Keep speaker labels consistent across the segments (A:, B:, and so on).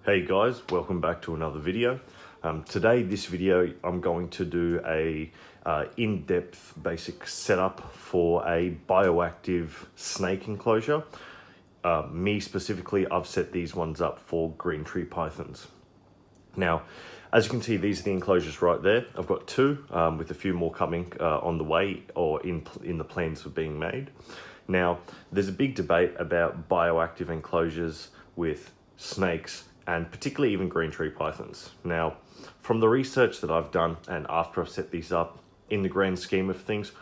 A: Hey guys, welcome back to another video. Today, this video, I'm going to do a in-depth basic setup for a bioactive snake enclosure. Me specifically, I've set these ones up for green tree pythons. Now, as you can see, these are the enclosures right there. I've got two, with a few more coming on the way or in the plans of being made. Now, there's a big debate about bioactive enclosures with snakes and particularly even green tree pythons. Now, from the research that I've done and after I've set these up, in the grand scheme of things,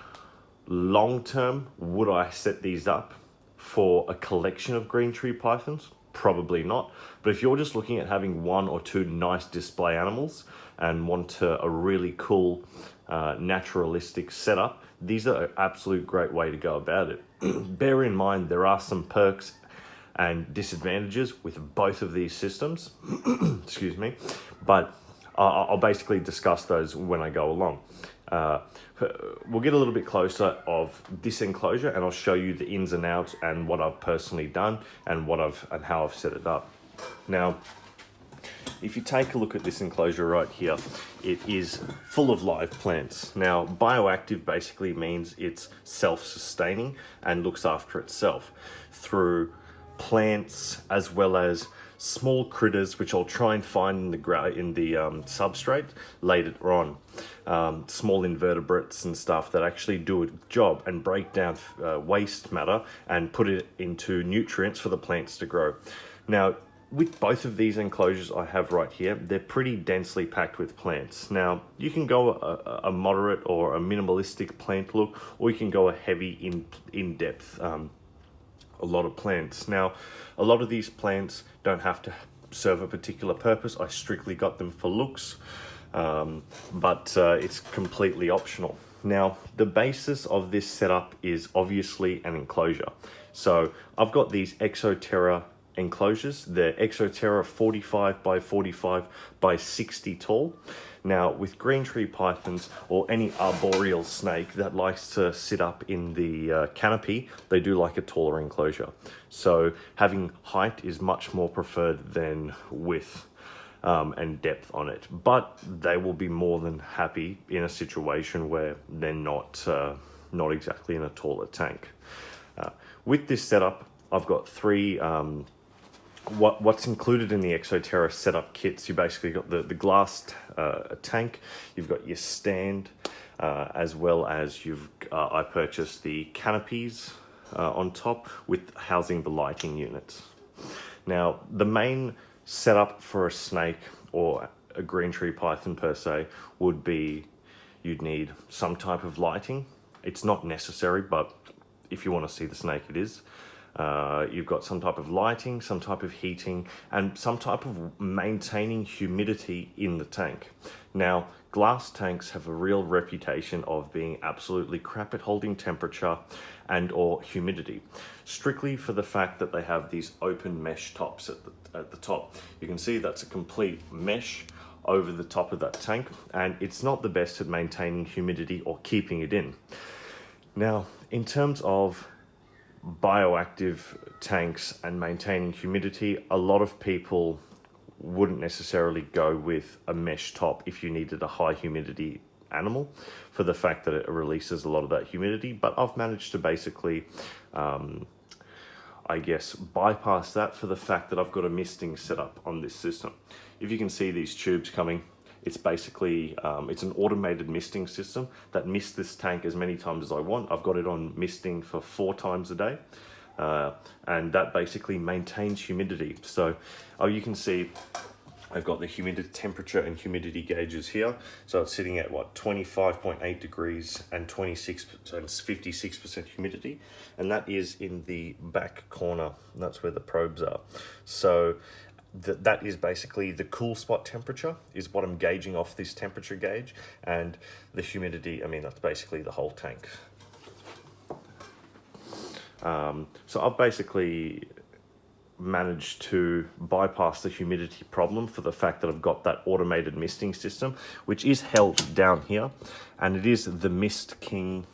A: long term, would I set these up for a collection of green tree pythons? Probably not. But if you're just looking at having one or two nice display animals and want a really cool naturalistic setup, these are an absolute great way to go about it. Bear in mind, there are some perks and disadvantages with both of these systems, excuse me, but I'll basically discuss those when I go along. We'll get a little bit closer of this enclosure and I'll show you the ins and outs and what I've personally done and how I've set it up. Now, if you take a look at this enclosure right here, it is full of live plants. Now, bioactive basically means it's self-sustaining and looks after itself through plants as well as small critters, which I'll try and find in the substrate later on. Small invertebrates and stuff that actually do a job and break down waste matter and put it into nutrients for the plants to grow. Now, with both of these enclosures I have right here, they're pretty densely packed with plants. Now, you can go a moderate or a minimalistic plant look, or you can go a heavy in-depth a lot of plants. Now, a lot of these plants don't have to serve a particular purpose. I strictly got them for looks, but it's completely optional. Now, the basis of this setup is obviously an enclosure. So I've got these Exoterra enclosures. They're Exoterra 45 by 45 by 60 tall. Now, with green tree pythons or any arboreal snake that likes to sit up in the canopy, they do like a taller enclosure. So having height is much more preferred than width and depth on it. But they will be more than happy in a situation where they're not exactly in a taller tank. With this setup, I've got three what's included in the Exoterra setup kits. You basically got the glass tank, you've got your stand, as well as I purchased the canopies on top with housing the lighting units. Now, the main setup for a snake or a green tree python per se would be you'd need some type of lighting. It's not necessary, but if you want to see the snake, it is. You've got some type of lighting, some type of heating, and some type of maintaining humidity in the tank. Now, glass tanks have a real reputation of being absolutely crap at holding temperature and or humidity, strictly for the fact that they have these open mesh tops at the top. You can see that's a complete mesh over the top of that tank, and it's not the best at maintaining humidity or keeping it in. Now, in terms of bioactive tanks and maintaining humidity, a lot of people wouldn't necessarily go with a mesh top if you needed a high humidity animal for the fact that it releases a lot of that humidity. But I've managed to basically, I guess, bypass that for the fact that I've got a misting set up on this system. If you can see these tubes coming, it's basically, it's an automated misting system that mists this tank as many times as I want. I've got it on misting for 4 times a day. And that basically maintains humidity. So you can see I've got the humidity temperature and humidity gauges here. So it's sitting at 25.8 degrees and 56% humidity. And that is in the back corner. That's where the probes are. So that is basically the cool spot temperature is what I'm gauging off this temperature gauge, and the humidity, I mean, that's basically the whole tank. So I've basically managed to bypass the humidity problem for the fact that I've got that automated misting system, which is held down here, and it is the Mist King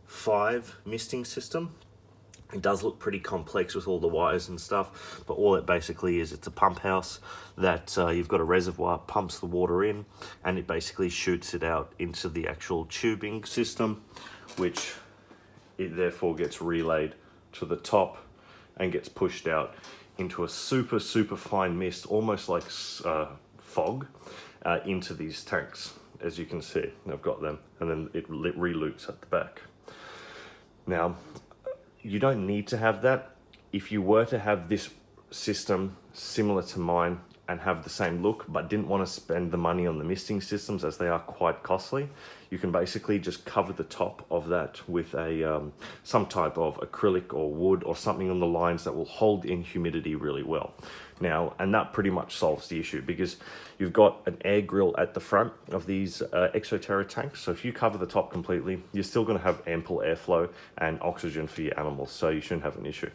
A: 5 misting system. It does look pretty complex with all the wires and stuff, but all it basically is, it's a pump house that you've got a reservoir, pumps the water in, and it basically shoots it out into the actual tubing system, which it therefore gets relayed to the top and gets pushed out into a super fine mist, almost like fog, into these tanks. As you can see, I've got them, and then it re-loops at the back. Now, you don't need to have that. If you were to have this system similar to mine and have the same look, but didn't want to spend the money on the misting systems as they are quite costly, you can basically just cover the top of that with a some type of acrylic or wood or something on the lines that will hold in humidity really well. Now, and that pretty much solves the issue, because you've got an air grill at the front of these Exoterra tanks. So if you cover the top completely, you're still going to have ample airflow and oxygen for your animals, so you shouldn't have an issue.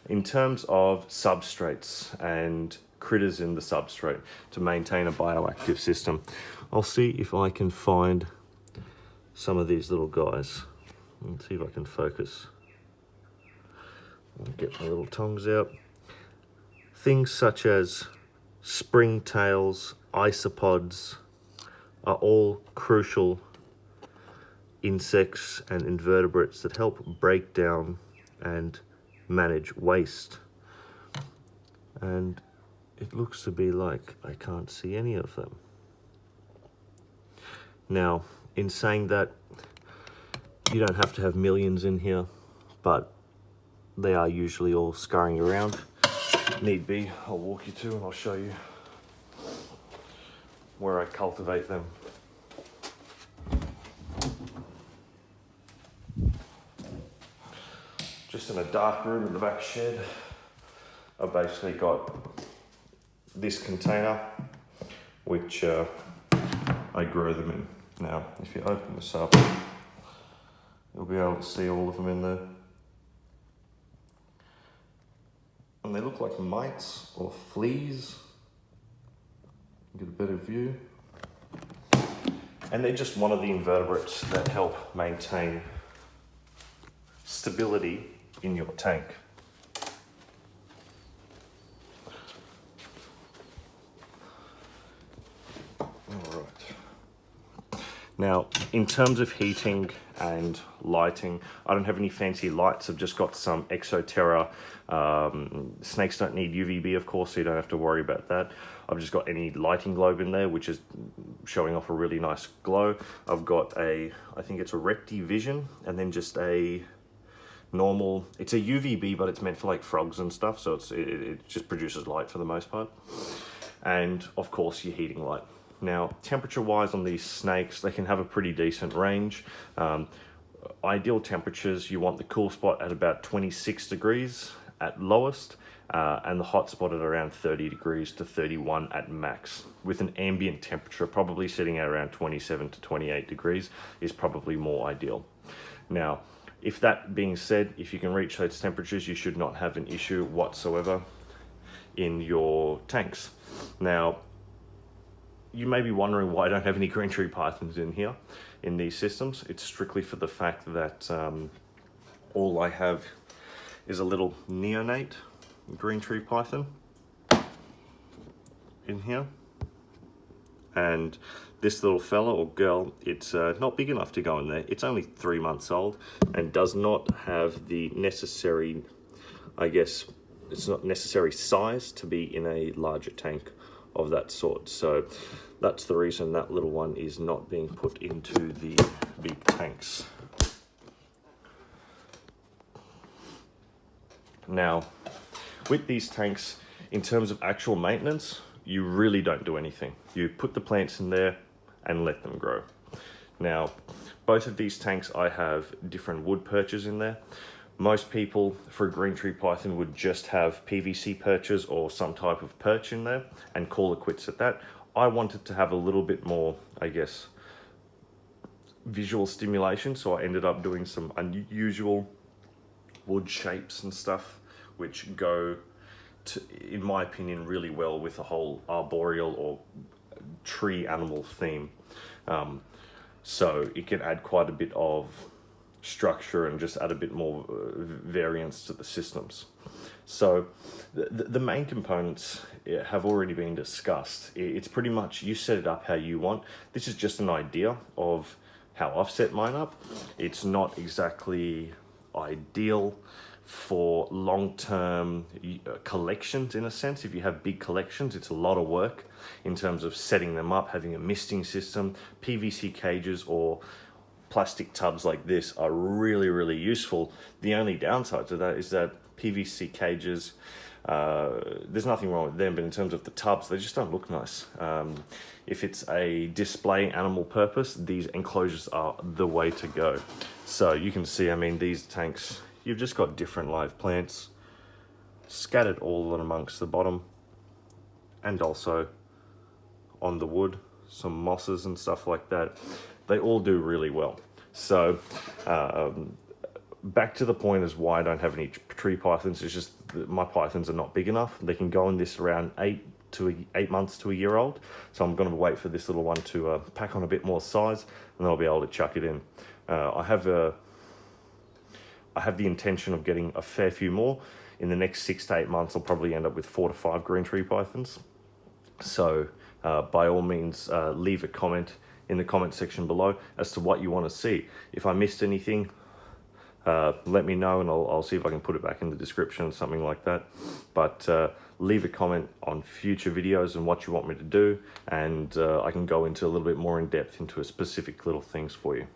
A: In terms of substrates and critters in the substrate to maintain a bioactive system, I'll see if I can find some of these little guys. Let's see if I can focus. I'll get my little tongs out. Things such as springtails, isopods are all crucial insects and invertebrates that help break down and manage waste. And it looks to be like I can't see any of them. Now, in saying that, you don't have to have millions in here, but they are usually all scurrying around. Need be, I'll walk you to and I'll show you where I cultivate them. Just in a dark room in the back shed, I've basically got this container which I grow them in. Now, if you open this up, you'll be able to see all of them in there. And they look like mites or fleas. Get a better view. And they're just one of the invertebrates that help maintain stability in your tank. Now, in terms of heating and lighting, I don't have any fancy lights. I've just got some Exoterra. Snakes don't need UVB, of course, so you don't have to worry about that. I've just got any lighting globe in there, which is showing off a really nice glow. I've got I think it's a Recti Vision, and then just a normal, it's a UVB, but it's meant for like frogs and stuff, so it just produces light for the most part. And of course, your heating light. Now, temperature-wise on these snakes, they can have a pretty decent range. Ideal temperatures, you want the cool spot at about 26 degrees at lowest, and the hot spot at around 30 degrees to 31 at max, with an ambient temperature probably sitting at around 27 to 28 degrees is probably more ideal. Now, if that being said, if you can reach those temperatures, you should not have an issue whatsoever in your tanks. Now, you may be wondering why I don't have any green tree pythons in here, in these systems. It's strictly for the fact that all I have is a little neonate green tree python in here. And this little fella or girl, it's not big enough to go in there. It's only 3 months old and does not have the necessary, I guess, it's not necessary size to be in a larger tank of that sort. So that's the reason that little one is not being put into the big tanks. Now, with these tanks, in terms of actual maintenance, you really don't do anything. You put the plants in there and let them grow. Now, both of these tanks, I have different wood perches in there. Most people for a green tree python would just have PVC perches or some type of perch in there and call it quits at that. I wanted to have a little bit more, I guess, visual stimulation, so I ended up doing some unusual wood shapes and stuff, which go to, in my opinion, really well with the whole arboreal or tree animal theme. So it can add quite a bit of structure and just add a bit more variance to the systems. So the main components have already been discussed. It's pretty much you set it up how you want. This is just an idea of how I've set mine up. It's not exactly ideal for long-term collections in a sense. If you have big collections, it's a lot of work in terms of setting them up, having a misting system. PVC cages or plastic tubs like this are really, really useful. The only downside to that is that PVC cages, there's nothing wrong with them, but in terms of the tubs, they just don't look nice. If it's a display animal purpose, these enclosures are the way to go. So you can see, I mean, these tanks, you've just got different live plants scattered all amongst the bottom and also on the wood, some mosses and stuff like that. They all do really well. So back to the point as why I don't have any tree pythons. It's just that my pythons are not big enough. They can go in this around 8 months to a year old. So I'm going to wait for this little one to pack on a bit more size, and then I'll be able to chuck it in. I have the intention of getting a fair few more. In the next 6 to 8 months, I'll probably end up with 4 to 5 green tree pythons. So by all means, leave a comment in the comment section below as to what you want to see. If I missed anything, let me know, and I'll see if I can put it back in the description or something like that. But leave a comment on future videos and what you want me to do, and I can go into a little bit more in depth into specific little things for you.